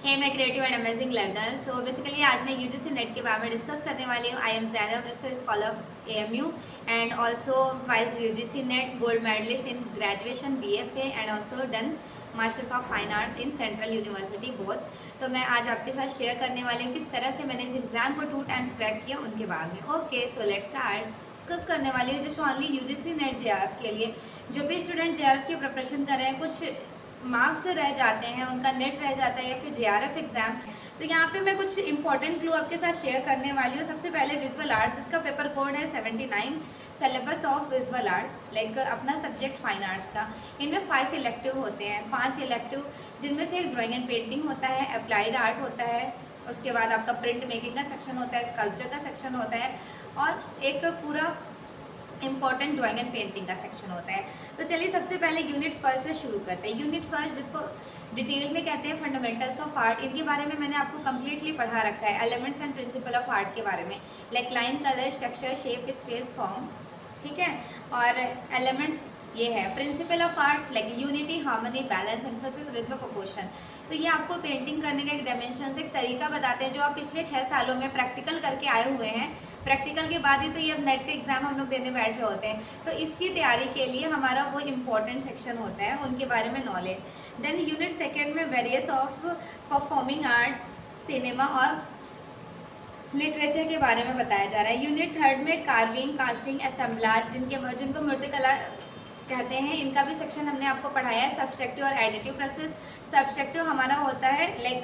हे मैं creative and amazing learner. So basically आज मैं यूजीसी नेट के बारे में डिस्कस करने वाली हूँ। I am Zainab, research scholar AMU and also wise UGC NET gold medallist in graduation BFA and also done masters of fine arts in central university both. तो मैं आज आपके साथ शेयर करने वाली हूँ किस तरह से मैंने इस एग्ज़ाम को 2 टाइम्स क्रैक किया उनके बारे में। Okay, so let's start. Discuss करने वाली हूँ just only UGC net JRF के लिए। जो भी स्टूडेंट JRF की प्रिपरेशन कर रहे हैं, कुछ मार्क्स रह जाते हैं, उनका नेट रह जाता है या फिर JRF एग्जाम, तो यहाँ पे मैं कुछ इंपॉर्टेंट क्लू आपके साथ शेयर करने वाली हूँ। सबसे पहले विजुअल आर्ट्स, जिसका पेपर कोड है 79, syllabus of visual art like अपना सब्जेक्ट फाइन आर्ट्स का। इनमें 5 इलेक्टिव होते हैं, 5 इलेक्टिव, जिनमें से एक ड्राइंग एंड पेंटिंग होता है, अप्लाइड आर्ट होता है, उसके बाद आपका प्रिंट मेकिंग का सेक्शन होता है, स्कल्पचर का सेक्शन होता है और एक पूरा इंपॉर्टेंट ड्राइंग एंड पेंटिंग का सेक्शन होता है। तो चलिए सबसे पहले यूनिट फर्स्ट से शुरू करते हैं। यूनिट फर्स्ट, जिसको डिटेल में कहते हैं फंडामेंटल्स ऑफ आर्ट, इनके बारे में मैंने आपको कम्प्लीटली पढ़ा रखा है। Elements and principle of art के बारे में, like line, colour, structure, shape, space, form, ठीक है। और एलिमेंट्स ये है। Principle of art like unity, harmony, balance, emphasis, rhythm, proportion. तो ये आपको पेंटिंग करने का एक डायमेंशन, एक तरीका बताते हैं जो आप पिछले 6 सालों में प्रैक्टिकल करके आए हुए हैं। प्रैक्टिकल के बाद ही तो ये नेट के एग्जाम हम लोग देने बैठ रहे होते हैं। तो इसकी तैयारी के लिए हमारा वो इम्पोर्टेंट सेक्शन होता है, उनके बारे में नॉलेज। देन यूनिट सेकेंड में various of performing art, cinema और लिटरेचर के बारे में बताया जा रहा है। यूनिट थर्ड में कार्विंग, कास्टिंग, असेंबलाज, जिनको मूर्तिकला कहते हैं, इनका भी सेक्शन हमने आपको पढ़ाया है। सब्सट्रैक्टिव और एडिटिव प्रोसेस। सब्सट्रैक्टिव हमारा होता है लाइक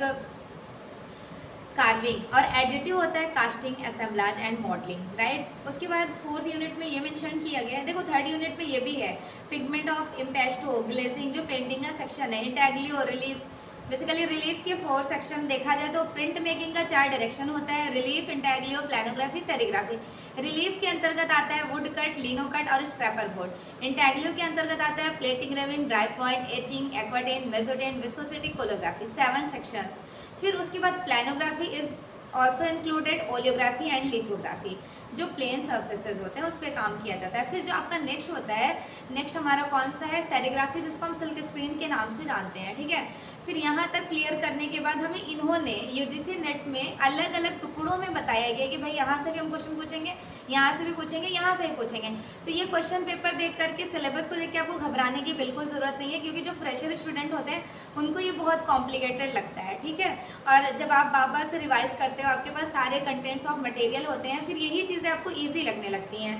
कार्विंग और एडिटिव होता है कास्टिंग, असेंबलाज एंड मॉडलिंग, राइट। उसके बाद फोर्थ यूनिट में ये मेंशन किया गया है। देखो थर्ड यूनिट में ये भी है, पिगमेंट ऑफ इम्पेस्टो, ग्लेजिंग, जो पेंटिंग का सेक्शन है। Intaglio, relief. बेसिकली रिलीफ के 4 सेक्शन देखा जाए तो प्रिंट मेकिंग का 4 डायरेक्शन होता है, relief, intaglio, planography, serigraphy. Relief के अंतर्गत आता है वुड कट, लिनो कट और स्क्रैपर बोर्ड। इंटैग्लियो के अंतर्गत आता है plating, graving, dry point, etching, aquatint, mezzotint, viscosity, collagraphy. 7 sections. फिर उसके बाद planography is also included, oleography and lithography, जो प्लेन सर्फेसेज होते हैं उस पर काम किया जाता है। फिर जो आपका नेक्स्ट होता है, नेक्स्ट हमारा कौन सा है, सेरिग्राफी, जिसको हम सिल्क स्क्रीन के नाम से जानते हैं, ठीक है। फिर यहाँ तक क्लियर करने के बाद हमें इन्होंने यूजीसी नेट में अलग अलग टुकड़ों में बताया गया कि भाई यहाँ से भी हम क्वेश्चन पूछेंगे, यहाँ से भी पूछेंगे, यहाँ से भी पूछेंगे। तो ये क्वेश्चन पेपर देख करके, सिलेबस को देख के आपको घबराने की बिल्कुल ज़रूरत नहीं है, क्योंकि जो फ्रेशर स्टूडेंट होते हैं उनको ये बहुत कॉम्प्लिकेटेड लगता है, ठीक है। और जब आप बार बार से रिवाइज करते हो, आपके पास सारे कंटेंट्स ऑफ मटेरियल होते हैं, फिर यही चीज़ें आपको ईजी लगने लगती हैं।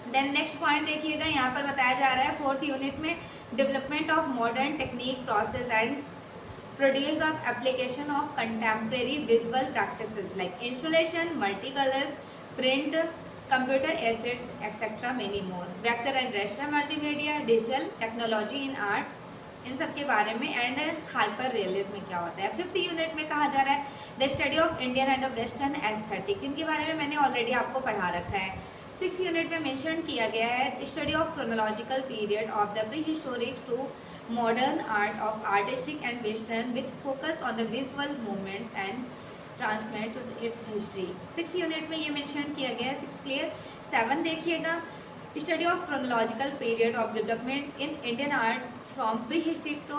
देन नेक्स्ट पॉइंट देखिएगा, यहाँ पर बताया जा रहा है फोर्थ यूनिट में, development of modern technique, process and produce of application of contemporary visual practices like installation, multi colours, print, computer assets etcetera, many more. Vector and raster multimedia, digital technology in art, इन सब के बारे में। And hyper realism में क्या होता है। Fifth unit में कहा जा रहा है the study of Indian and western aesthetic, जिनके बारे में मैंने ऑलरेडी आपको पढ़ा रखा है। 6 यूनिट में मेंशन किया गया है study of chronological period of the prehistoric to modern art of artistic and western with focus on the visual movements and transmit its history. 6 unit में ये मेंशन किया गया है। 6 क्लियर। 7 देखिएगा, study of chronological period of development in Indian art from prehistoric to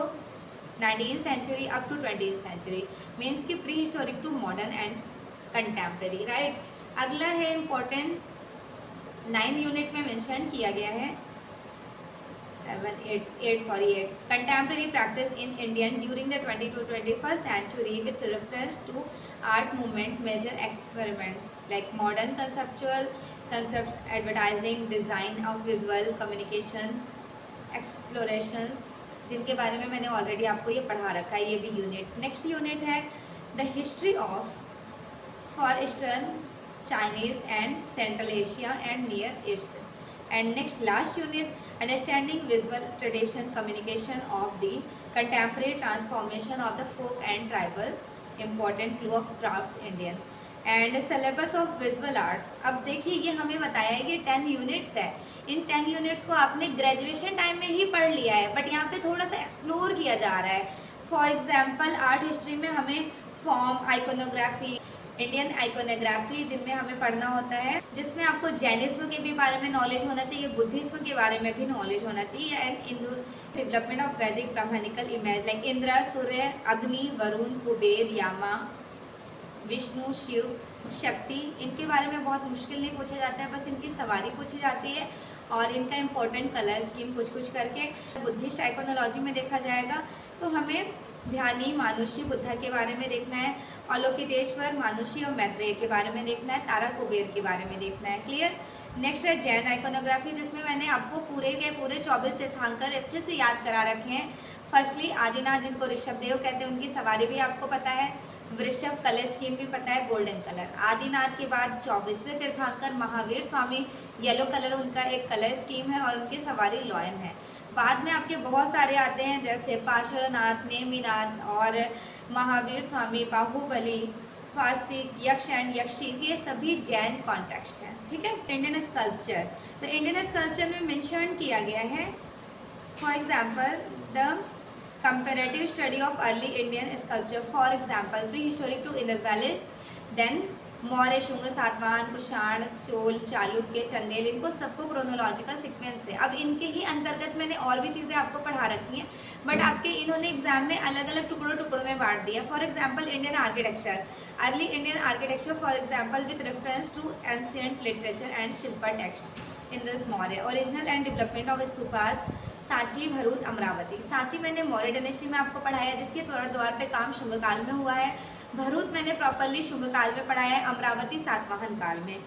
19th century up to 20th century, means की prehistoric to modern and contemporary, right. अगला है important, 9 unit में mention किया गया है, 8 contemporary practice in Indian during the 20 to 21st century with reference to art movement, major experiments like modern conceptual concepts, advertising, design of visual communication, explorations, जिनके बारे में मैंने ऑलरेडी आपको ये पढ़ा रखा है, ये भी यूनिट। नेक्स्ट यूनिट है the history of far eastern, Chinese and central Asia and near East. And next last unit, understanding visual tradition, communication of the contemporary transformation of the folk and tribal, important clue of crafts Indian. And syllabus of visual arts, अब देखिए ये हमें बताया है कि 10 units है। इन 10 units को आपने ग्रेजुएशन टाइम में ही पढ़ लिया है, बट यहाँ पे थोड़ा सा एक्सप्लोर किया जा रहा है। फॉर एग्जांपल आर्ट हिस्ट्री में हमें फॉर्म, आइकोनोग्राफी, इंडियन आइकोनोग्राफी जिनमें हमें पढ़ना होता है, जिसमें आपको जैनिज्म के भी बारे में नॉलेज होना चाहिए, बुद्धिज्म के बारे में भी नॉलेज होना चाहिए, एंड हिंदू डेवलपमेंट ऑफ वैदिक ब्राह्मणिकल इमेज लाइक इंद्र, सूर्य, अग्नि, वरुण, कुबेर, यामा, विष्णु, शिव, शक्ति, इनके बारे में बहुत मुश्किल नहीं पूछा जाता है, बस इनकी सवारी पूछी जाती है और इनका इम्पोर्टेंट कलर स्कीम कुछ कुछ करके। बुद्धिस्ट आइकोनोलॉजी में देखा जाएगा तो हमें ध्यानी, मानुषी, बुद्धा के बारे में देखना है, अवलोकितेश्वर, मानुषी और मैत्रेय के बारे में देखना है, तारा, कुबेर के बारे में देखना है। क्लियर। नेक्स्ट है जैन आइकोनोग्राफी, जिसमें मैंने आपको पूरे के पूरे 24 तीर्थंकर अच्छे से याद करा रखे हैं। फर्स्टली आदिनाथ, जिनको ऋषभदेव कहते हैं, उनकी सवारी भी आपको पता है, वृषभ, कलर स्कीम भी पता है, गोल्डन कलर। आदिनाथ के बाद 24वें तीर्थंकर महावीर स्वामी, येलो कलर उनका एक कलर स्कीम है और उनकी सवारी लॉयन है। बाद में आपके बहुत सारे आते हैं जैसे पार्श्वनाथ, नेमिनाथ और महावीर स्वामी, बाहुबली, स्वास्तिक, यक्ष एंड यक्षी, ये सभी जैन कॉन्टेक्स्ट हैं। ठीक है। इंडियन स्कल्पचर, तो इंडियन स्कल्पचर में मेंशन किया गया है for example the comparative study of early Indian sculpture, for example prehistoric to Indus Valley, then Maurya, Shunga, Satavahana, Kushan, Chola, Chalukya, Chandel, इनको सबको क्रोनोलॉजिकल सीक्वेंस से। अब इनके ही अंतर्गत मैंने और भी चीज़ें आपको पढ़ा रखी हैं, बट आपके इन्होंने एग्जाम में अलग अलग टुकड़ों टुकड़ों में बांट दिया। For example Indian architecture, early Indian architecture for example with reference to ancient literature and shilpa text in this Maurya, original and development of stupas, Sanchi, Bharuch, Amaravati. Sanchi मैंने मौर्य डायनेस्टी में आपको पढ़ाया जिसके द्वार पे काम शुंग काल में हुआ है। भरूच मैंने प्रॉपरली शुंग काल में पढ़ाया है, अमरावती सातवाहन काल में।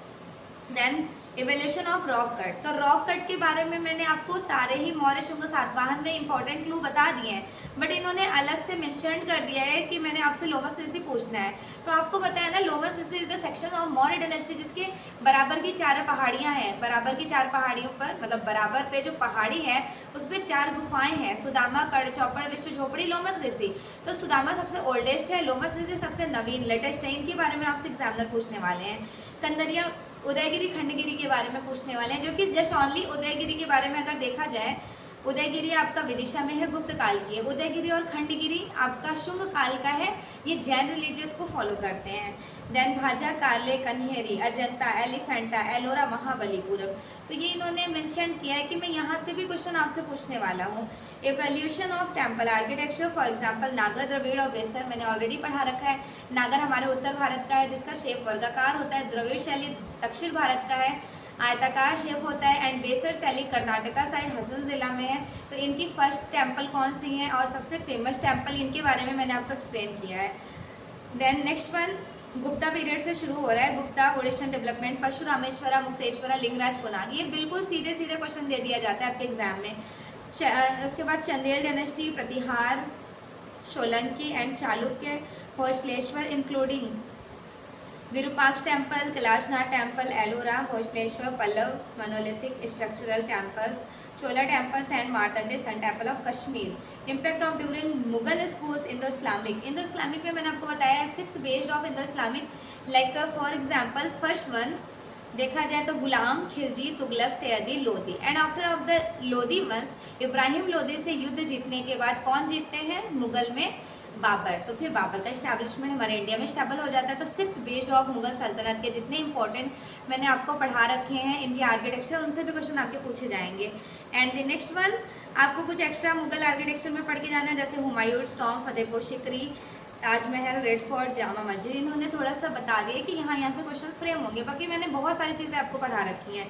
Then evolution of rock cut, तो रॉक कट के बारे में मैंने आपको सारे ही मौर्य, शुंग, सातवाहन में इंपॉर्टेंट क्लू बता दिए हैं, बट इन्होंने अलग से मेंशन कर दिया है कि मैंने आपसे लोमस ऋषि पूछना है। तो आपको पता है ना, Lomas Rishi is the section of Maurya dynasty जिसके बराबर की 4 पहाड़ियाँ हैं। बराबर की 4 पहाड़ियों पर, मतलब बराबर पे जो पहाड़ी है उस पर 4 गुफाएं हैं, सुदामा, कड़, चौपड़, विश्व झोपड़ी, लोमस ऋषि। तो सुदामा सबसे ओल्डेस्ट है, लोमस ऋषि सबसे नवीन लेटेस्ट है। इनके बारे में आपसे एग्जामिनर पूछने वाले हैं। कंदरिया, उदयगिरी, खंडगिरी के बारे में पूछने वाले हैं, जो कि जस्ट ओनली उदयगिरी के बारे में अगर देखा जाए, उदयगिरी आपका विदिशा में है, गुप्त काल की है। उदयगिरी और खंडगिरी आपका शुंग काल का है, ये जैन रिलीजियस को फॉलो करते हैं। देन भाजा, कारले, कन्हेरी, अजंता, एलिफेंटा, एलोरा, महाबलीपुरम, तो ये इन्होंने मेंशन किया है कि मैं यहाँ से भी क्वेश्चन आपसे पूछने वाला हूँ। Evolution of temple architecture for example नागर, द्रविड़ और बेसर मैंने ऑलरेडी पढ़ा रखा है। नागर हमारे उत्तर भारत का है जिसका शेप वर्गाकार होता है, द्रविड़ शैली दक्षिण भारत का है, आयताकार शेप होता है, एंड बेसर शैली कर्नाटका साइड हसन जिला में है। तो इनकी फर्स्ट टेम्पल कौन सी है और सबसे फेमस टेम्पल, इनके बारे में मैंने आपको एक्सप्लेन किया है। Then next one Gupta period से शुरू हो रहा है। गुप्ता, ओडिशन डेवलपमेंट, परशुरामेश्वरा, मुक्तेश्वरा, लिंगराज, कोनार्क, ये बिल्कुल सीधे सीधे क्वेश्चन दे दिया जाता है आपके एग्जाम में। उसके बाद Chandel dynasty, Pratihara, Solanki and Chalukya, Hoysaleswara including Virupaksha temple, Kailasanatha temple, Ellora, Hoysaleswara, Pallava monolithic structural temples, Chola temples and Martand sun temple of Kashmir. Impact of during Mughal schools Indo Islamic, Indo Islamic में मैंने आपको बताया है 6 based of Indo Islamic, like for example first one देखा जाए तो Ghulam, Khilji, Tughlaq, Sayyid, Lodi, and after of the Lodi वंश इब्राहिम लोधी से युद्ध जीतने के बाद कौन जीतते हैं मुगल में, बाबर। तो फिर बाबर का इस्टेब्लिशमेंट हमारे इंडिया में स्टेबल हो जाता है। तो 6 बेस्ड ऑफ मुगल सल्तनत के जितने इंपॉर्टेंट मैंने आपको पढ़ा रखे हैं इनकी आर्किटेक्चर, उनसे भी क्वेश्चन आपके पूछे जाएंगे। एंड द नेक्स्ट वन आपको कुछ एक्स्ट्रा मुगल आर्किटेक्चर में पढ़ के जाना है, जैसे Humayun tomb, Fatehpur Sikri, Taj Mahal, red fort, Jama Masjid. इन्होंने थोड़ा सा बता दिया कि यहाँ से क्वेश्चन फ्रेम होंगे, बाकी मैंने बहुत सारी चीज़ें आपको पढ़ा रखी हैं।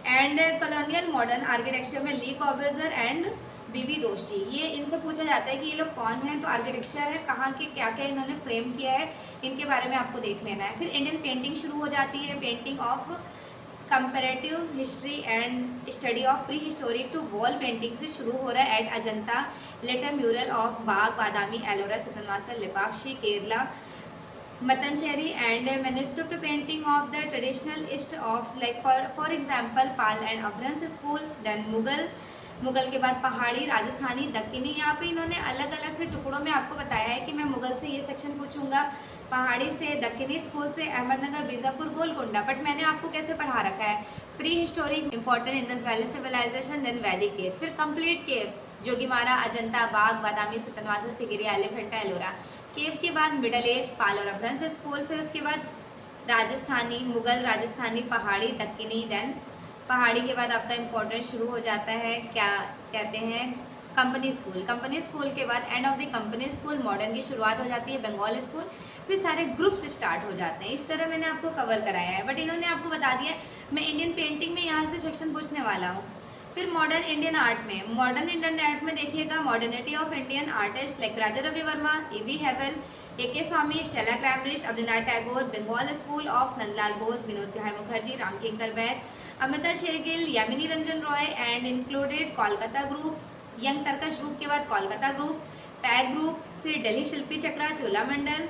एंड कॉलोनियल मॉडर्न आर्किटेक्चर में ली कॉर्बुज़ियर एंड बीबी दोषी, ये इनसे पूछा जाता है कि ये लोग कौन हैं, तो आर्किटेक्चर है, कहाँ के क्या क्या इन्होंने फ्रेम किया है, इनके बारे में आपको देख लेना है। फिर इंडियन पेंटिंग शुरू हो जाती है, painting of comparative history and study of prehistoric to wall painting से शुरू हो रहा है at Ajanta, later mural of Bagh, Badami, Ellora, Sittanavasal, Lepakshi, Kerala, Mattancherry, and manuscript painting of the traditional east of like for example Pala and Apabhramsa school. Then Mughal के बाद पहाड़ी, राजस्थानी, दक्कनी, यहाँ पे इन्होंने अलग अलग से टुकड़ों में आपको बताया है कि मैं मुगल से ये सेक्शन पूछूंगा, पहाड़ी से, दक्कनी स्कूल से, अहमदनगर, बीजापुर, गोलकुंडा। बट मैंने आपको कैसे पढ़ा रखा है, prehistoric, important Indus valley civilisation, then Vedic caves, फिर complete caves, Jogimara, Ajanta, Bagh, Badami, Sittanavasal, Sigiriya, Elephanta, Ellora. Cave के बाद मिडल एज, पाल और अभ्रंश स्कूल, फिर उसके बाद राजस्थानी, मुगल, राजस्थानी, पहाड़ी, दक्कनी, देन पहाड़ी के बाद आपका इम्पोर्टेंट शुरू हो जाता है, क्या कहते हैं, कंपनी स्कूल। कंपनी स्कूल के बाद and of the company school modern की शुरुआत हो जाती है, बंगाल स्कूल, फिर सारे ग्रुप्स स्टार्ट हो जाते हैं। इस तरह मैंने आपको कवर कराया है, बट इन्होंने आपको बता दिया मैं इंडियन पेंटिंग में यहाँ से सेक्शन पूछने वाला हूँ। फिर मॉडर्न इंडियन आर्ट में, मॉडर्न इंडियन आर्ट में देखिएगा modernity of Indian artist like Raja Ravi Varma, E.V. Havell, A.K. Swami, Stella Kramrisch, Rabindranath Tagore, Bengal school of Nandalal Bose, Vinod Behari Mukherjee, Ramkinkar Baij, Amrita Shergil, Jamini Ranjan Roy and included Kolkata group, young Turks group के बाद कोलकाता ग्रुप, पैग ग्रुप, फिर दिल्ली शिल्पी चक्रा, चोला मंडल,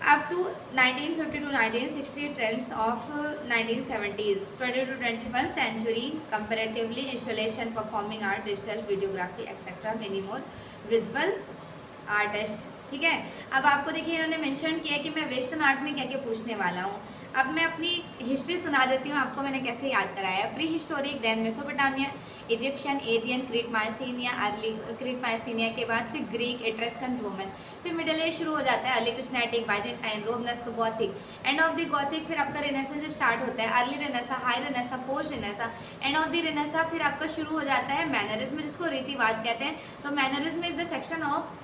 up to 1950 to 1960 trends of 1970s, 20 to 21st century, comparatively installation, performing art, digital, videography, etc. many more, visual artist। ठीक है, अब आपको देखिए इन्होंने mention किया कि मैं वेस्टर्न आर्ट में क्या क्या पूछने वाला हूँ। अब मैं अपनी हिस्ट्री सुना देती हूँ आपको, मैंने कैसे याद कराया। Prehistoric, then Mesopotamia, Egyptian, Aegean, Crete Mycenaea, early Crete Mycenaea के बाद फिर ग्रीक, एट्रस्कन, रोमन, फिर मिडिल एज शुरू हो जाता है, early Christianity, Byzantine, Romanesque, Gothic, end of the Gothic फिर आपका रेनेसेंस स्टार्ट होता है, early Renaissance, high Renaissance, post Renaissance, end of the Renaissance फिर आपका शुरू हो जाता है मैनरिज्म, जिसको रीतिवाद कहते हैं। तो mannerism is the section of,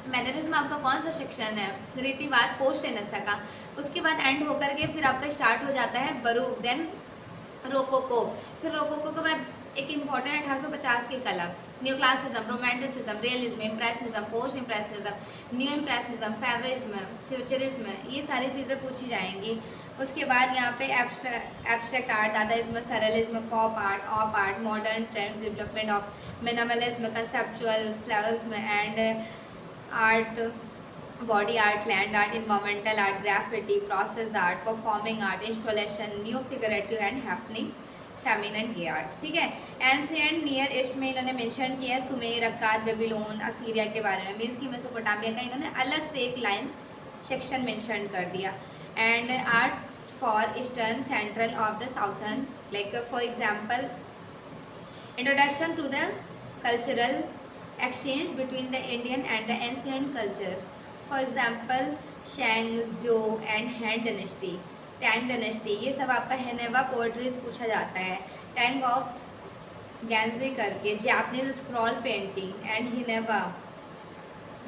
mannerism आपका कौन सा सेक्शन है, रीतिवाद, पोस्ट रेनेसा का। उसके बाद एंड होकर के फिर आपका स्टार्ट हो जाता है बरूक, देन रोकोको, फिर रोकोको के बाद एक इम्पॉर्टेंट 1850 की कला, new classicism, romanticism, realism, impressionism, post impressionism, new impressionism, fauvism, futurism, ये सारी चीज़ें पूछी जाएंगी। उसके बाद यहाँ पे abstract art, dadaism, surrealism, pop art, op art, modern trends, development of minimalism, conceptual flowers and art, body art, land art, environmental art, graffiti, process art, performing art, installation, new figurative and happening, feminine gay art. ठीक है, ancient near east में इन्होंने mention किया है Sumer, Akkad, Babylon, Assyria के बारे में, means की मेसोपोटामिया का इन्होंने अलग से एक लाइन सेक्शन मेंशन कर दिया। And art far eastern, central of the southern, like for example introduction to the cultural exchange between the Indian and the ancient culture, for example Shang, Zhou and Han dynasty, Tang dynasty, ये सब आपका हेनेवा poetries पूछा जाता है। Tang of गैंजी करके Japanese scroll painting and हिनेवा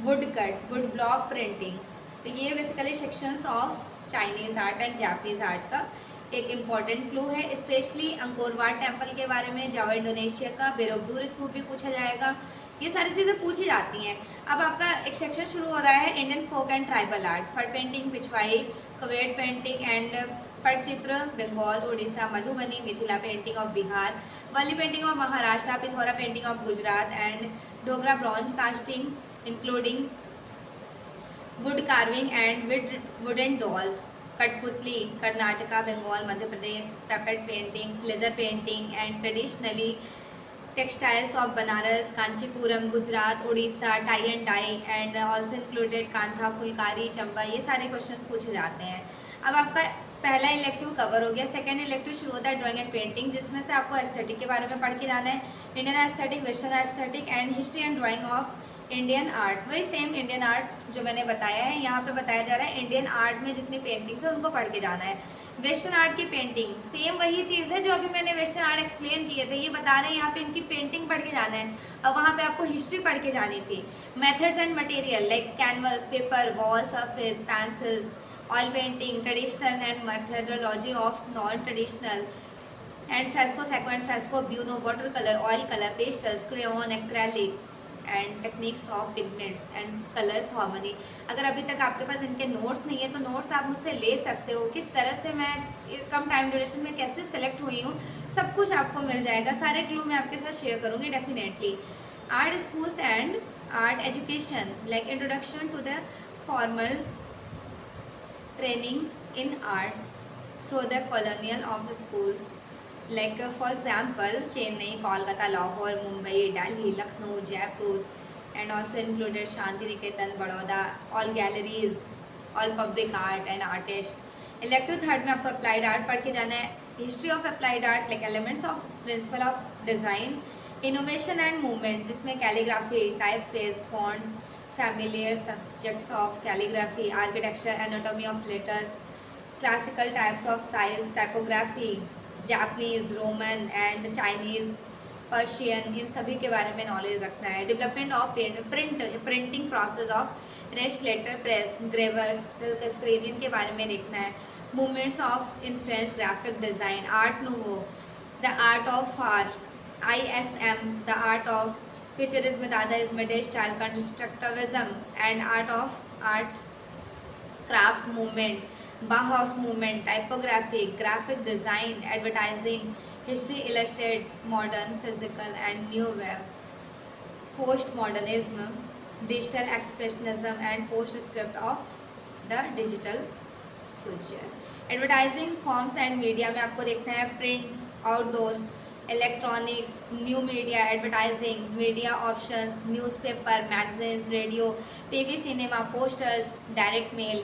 wood cut, wood block printing. तो ये basically sections of Chinese art and Japanese art का एक इम्पॉर्टेंट क्लू है। स्पेशली अंकोरवाट टेम्पल के बारे में, जावा इंडोनेशिया का बेरोबदूर स्तूप भी पूछा जाएगा। ये सारी चीज़ें पूछी जाती हैं। अब आपका एक सेक्शन शुरू हो रहा है Indian folk and tribal art, Phad painting, Pichwai, Kavad painting and Patachitra, Bengal, Orissa, Madhubani, Mithila painting of Bihar, Warli painting of Maharashtra, Pithora painting of Gujarat and Dogra bronze casting including wood carving and wooden dolls, Kathputli, Karnataka, Bengal, Madhya Pradesh, puppet paintings, leather painting and traditionally textiles of Banaras, Kanchipuram, Gujarat, Orissa, tie and dye and also included Kantha, Phulkari, Chamba, ये सारे questions पूछे जाते हैं। अब आपका पहला elective cover हो गया। सेकंड इलेक्टिव शुरू होता है ड्राइंग एंड पेंटिंग, जिसमें से आपको एस्थेटिक के बारे में पढ़ के जाना है, Indian aesthetic, western aesthetic and history and drying of Indian art. वही सेम इंडियन आर्ट जो मैंने बताया है, यहाँ पे बताया जा रहा है इंडियन आर्ट में जितनी पेंटिंग्स है उनको पढ़ के जाना है। वेस्टर्न आर्ट की पेंटिंग सेम वही चीज़ है जो अभी मैंने वेस्टर्न आर्ट एक्सप्लेन किए थे, ये बता रहे हैं यहाँ पे इनकी पेंटिंग पढ़ के जाना है। अब वहाँ पे आपको हिस्ट्री पढ़ के जानी थी। Methods and material like canvas, paper, wall surface, pencils, oil painting, traditional and methodology of non traditional and fresco, sequent fresco, buono, water colour, oil colour, pastels, crayon, acrylic and techniques of pigments and colours harmony. अगर अभी तक आपके पास इनके notes नहीं है तो notes आप मुझसे ले सकते हो। किस तरह से मैं कम टाइम ड्यूरेशन में कैसे सेलेक्ट हुई हूँ सब कुछ आपको मिल जाएगा। सारे क्लू मैं आपके साथ शेयर करूँगी definitely. Art schools and art education like introduction to the formal training in art through the colonial of schools like for example Chennai, Kolkata, Lahore, Mumbai, Delhi, Lucknow, Jaipur and also included Shanti Niketan, Baroda, all galleries, all public art and artists. Elective third में आपको applied art पढ़ के जाना है। History of applied art like elements of principle of design, innovation and movement जिसमें calligraphy, typeface, fonts, familiar subjects of calligraphy, architecture, anatomy of letters, classical types of size, typography, Japanese, Roman and Chinese, Persian, इन सभी के बारे में knowledge रखना है। Development of printing process of rest letter press, gravure, silk screen, इनके बारे में देखना है। Movements of influence graphic design, art nouveau, the art of far, ISM, the art of futurism, dadaism, De Stijl, constructivism and art craft movement, Bauhaus movement, typography, graphic design, advertising, history, illustrated, modern, physical and new web, postmodernism, digital expressionism and postscript of the digital future. Advertising forms and media में आपको देखना है print, outdoor, electronics, new media, advertising, media options, newspaper, magazines, radio, TV, cinema, posters, direct mail,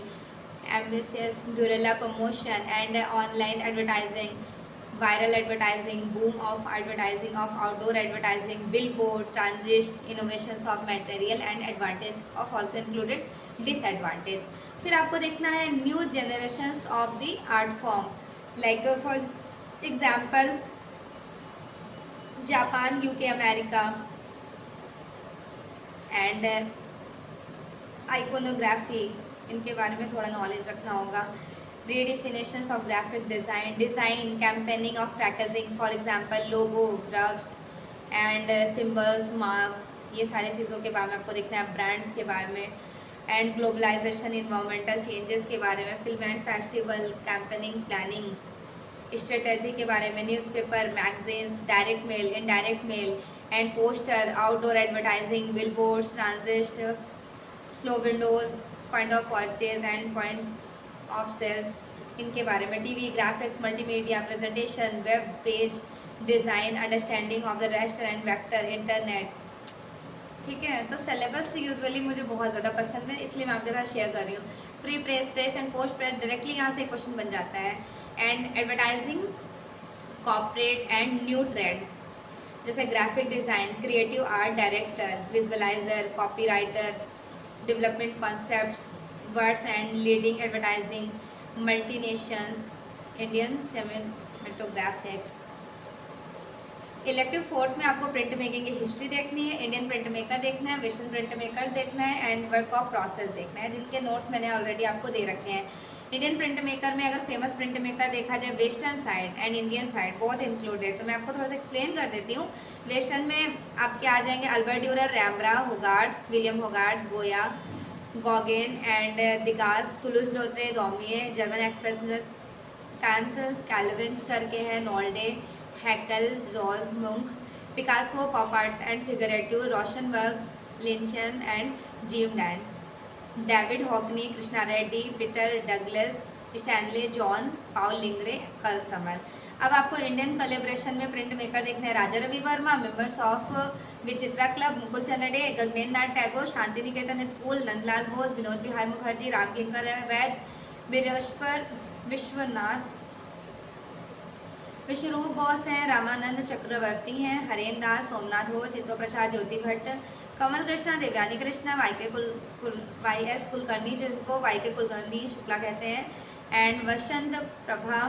ambitious guerrilla promotion and online advertising, viral advertising, boom of advertising of outdoor advertising, billboard, transit, innovations of material and advantage of also included disadvantage. फिर आपको देखना है new generations of the art form, like for example Japan, UK, America and iconography, इनके बारे में थोड़ा knowledge रखना होगा। Redefinitions of graphic design, campaigning of packaging, for example logo, graphs and symbols, mark, ये सारी चीज़ों के बारे में आपको देखना है। ब्रांड्स के बारे में एंड ग्लोबलाइजेशन, इन्वायरमेंटल चेंजेस के बारे में, film and festival, campaigning, planning, strategy के बारे में, newspaper, magazines, direct mail, indirect mail and poster, outdoor advertising, billboards, transit, slow windows, point of purchase and point of sales, इनके बारे में। TV, graphics, multimedia, presentation, web page design, understanding of the raster and vector, internet. ठीक है, तो syllabus तो usually मुझे बहुत ज़्यादा पसंद है, इसलिए मैं आपके साथ शेयर कर रही हूँ। Pre press, press and post press, directly यहाँ से क्वेश्चन बन जाता है। And advertising, corporate and new trends, जैसे graphic design, creative art director, visualiser, copywriter, development concepts, words and leading advertising, multinations, Indian cinematographics. Elective fourth में आपको print making की history देखनी है, इंडियन प्रिंट मेकर देखना है, वेस्टर्न प्रिंट मेकर्स देखना है एंड वर्क ऑफ प्रोसेस देखना है, जिनके नोट्स मैंने ऑलरेडी आपको दे रखे हैं। इंडियन प्रिंट मेकर में अगर फेमस प्रिंट मेकर देखा जाए, western side and Indian side बहुत इंक्लूडेड, तो मैं आपको थोड़ा सा एक्सप्लेन कर देती हूँ। वेस्टर्न में आपके आ जाएंगे Albert Durer, Rembrandt, Hogarth, William Hogarth, Goya, Gauguin and Degas, Toulouse Lautrec, Daumier, German express, Kant, Calvins करके है, Nolde, Heckel, George, Munch, Picasso, pop art and figurative, Rauschenberg, Lichtenstein and Jim Dine, David Hockney, Krishna Reddy, Peter Douglas, Stanley John, Paul Lingren, Carl Summer. अब आपको Indian collaboration में print maker देखना है, Raja Ravi Varma, members of Vichitra club, Mukul Chandra, Gaganendra Nath Tagore, Shanti Niketan school, Nandlal Bose, Vinod Bihar Mukherjee, Ramkinkar वैज, बिरेश्वर विश्वनाथ, विश्वरूप बोस हैं, रामानंद चक्रवर्ती हैं, हरेन दास, सोमनाथ हो, चित्तो प्रसाद, ज्योति भट्ट, कमल Krishna, Devyani Krishna, YS Kulkarni, जिसको YK Kulkarni Shukla कहते हैं, and Vasant Prabha,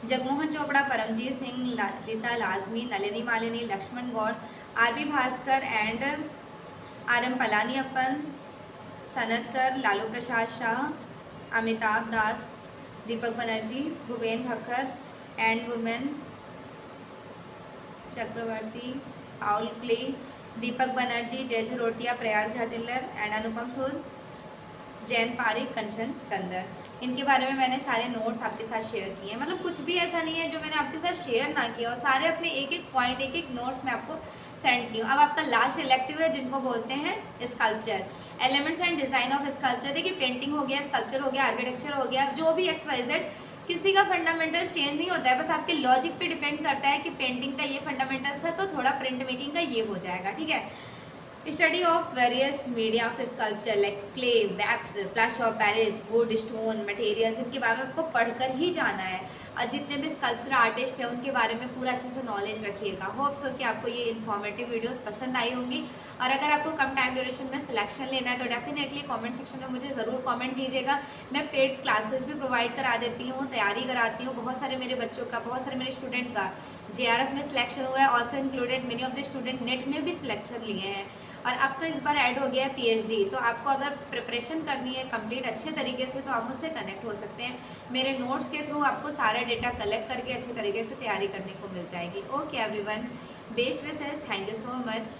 Jagmohan Chopra, Paramjit Singh, Lalitha Lajmi, Nalini Malini, Laxman Gaud, RB Bhaskar and RM Palaniappan, Sanatkar, Lalu Prasad Shah, Amitabh Das, Deepak Banerjee, Bhupen Khakhar and women Chakravarti, Paul Klee, Deepak Banerjee, Jai Zharotia, Prayag Jha Chhillar and Anupam Sud, Jain Parikh, Kanchan Chander. इनके बारे में मैंने सारे नोट्स आपके साथ शेयर किए हैं, मतलब कुछ भी ऐसा नहीं है जो मैंने आपके साथ शेयर ना किया, और सारे अपने एक एक पॉइंट, एक एक नोट्स मैं आपको सेंड की हूँ। अब आपका लास्ट इलेक्टिव है, जिनको बोलते हैं sculpture, elements and design of sculpture. देखिए, पेंटिंग हो गया, स्कल्पचर हो गया, आर्किटेक्चर हो गया, जो भी XYZ, किसी का फंडामेंटल चेंज नहीं होता है, बस आपके लॉजिक पे डिपेंड करता है कि पेंटिंग का ये फंडामेंटल्स था तो थोड़ा प्रिंट मेकिंग का ये हो जाएगा। ठीक है, study of various media of sculpture like clay, wax, plaster of Paris, would, stone, materials, इनके बारे में आपको पढ़कर ही जाना है। और जितने भी स्कल्पचर आर्टिस्ट हैं उनके बारे में पूरा अच्छे से नॉलेज रखिएगा। होप सो कि आपको ये इन्फॉर्मेटिव वीडियोस पसंद आई होंगी। और अगर आपको कम टाइम ड्यूरेशन में सिलेक्शन लेना है तो डेफिनेटली कमेंट सेक्शन में मुझे ज़रूर कमेंट कीजिएगा। मैं पेड क्लासेस भी प्रोवाइड करा देती हूँ, तैयारी कराती हूँ। बहुत सारे मेरे बच्चों का, बहुत सारे मेरे स्टूडेंट का JRF में सिलेक्शन हुआ है, also included many of the student net में भी सिलेक्शन लिए हैं। और अब तो इस बार ऐड हो गया है PhD। तो आपको अगर प्रिपरेशन करनी है कंप्लीट अच्छे तरीके से तो आप मुझसे कनेक्ट हो सकते हैं। मेरे नोट्स के थ्रू आपको सारा डेटा कलेक्ट करके अच्छे तरीके से तैयारी करने को मिल जाएगी। Okay everyone, best wishes, thank you so much.